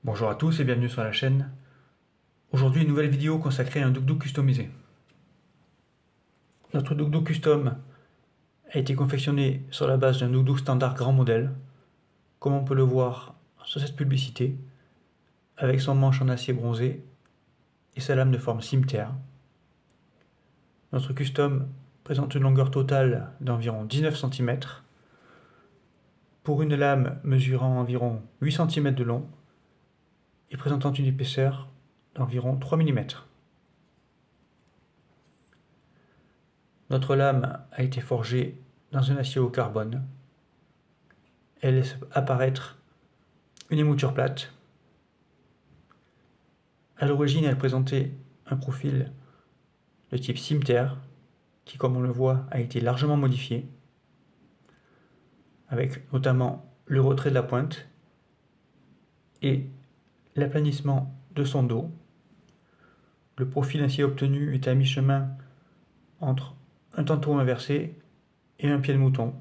Bonjour à tous et bienvenue sur la chaîne. Aujourd'hui, une nouvelle vidéo consacrée à un Duk Duk customisé. Notre Duk Duk custom a été confectionné sur la base d'un Duk Duk standard grand modèle, comme on peut le voir sur cette publicité, avec son manche en acier bronzé et sa lame de forme cimeterre. Notre custom présente une longueur totale d'environ 19 cm, pour une lame mesurant environ 8 cm de long et présentant une épaisseur d'environ 3 mm. Notre lame a été forgée dans un acier au carbone. Elle laisse apparaître une émouture plate. À l'origine, elle présentait un profil de type cimeterre qui, comme on le voit, a été largement modifié, avec notamment le retrait de la pointe et l'aplanissement de son dos. Le profil ainsi obtenu est à mi-chemin entre un tantôt inversé et un pied de mouton.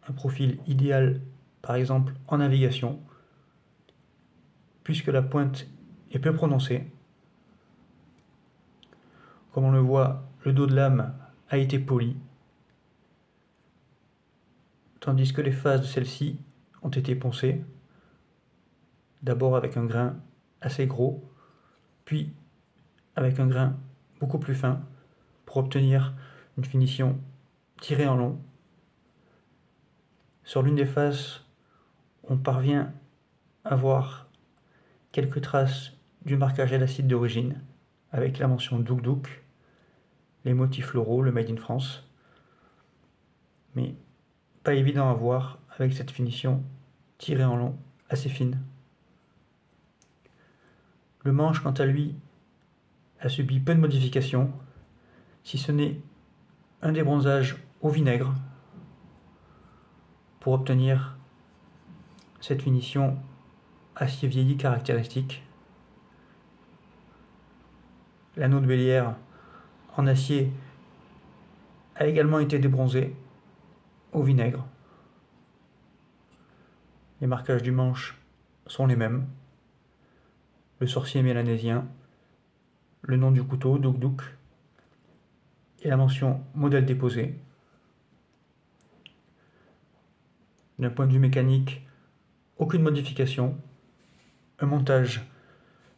Un profil idéal par exemple en navigation, puisque la pointe est peu prononcée. Comme on le voit, le dos de lame a été poli, tandis que les faces de celle-ci ont été poncées, d'abord avec un grain assez gros, puis avec un grain beaucoup plus fin, pour obtenir une finition tirée en long. Sur l'une des faces, on parvient à voir quelques traces du marquage à l'acide d'origine, avec la mention Duk Duk, les motifs floraux, le Made in France, mais pas évident à voir avec cette finition tirée en long assez fine. Le manche, quant à lui, a subi peu de modifications, si ce n'est un débronzage au vinaigre pour obtenir cette finition acier vieilli caractéristique. L'anneau de bélière en acier a également été débronzé au vinaigre. Les marquages du manche sont les mêmes. Le sorcier mélanésien, le nom du couteau, Duk Duk, et la mention modèle déposé. D'un point de vue mécanique, aucune modification, un montage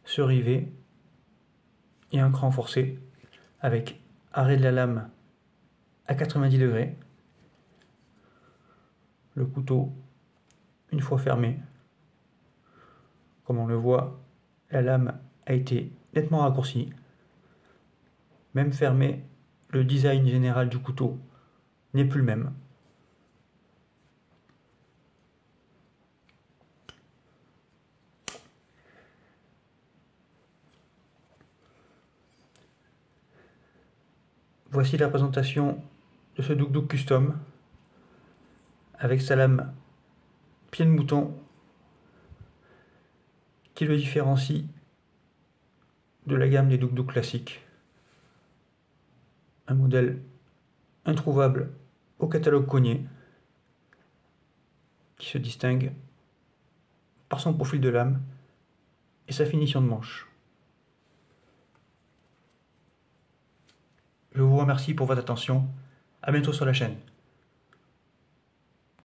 sur rivet et un cran forcé avec arrêt de la lame à 90 degrés. Le couteau, une fois fermé, comme on le voit, la lame a été nettement raccourcie. Même fermé, le design général du couteau n'est plus le même. Voici la présentation de ce Duk Duk custom avec sa lame pied de mouton qui le différencie de la gamme des Duk Duk classiques. Un modèle introuvable au catalogue Cogniet qui se distingue par son profil de lame et sa finition de manche. Je vous remercie pour votre attention. À bientôt sur la chaîne.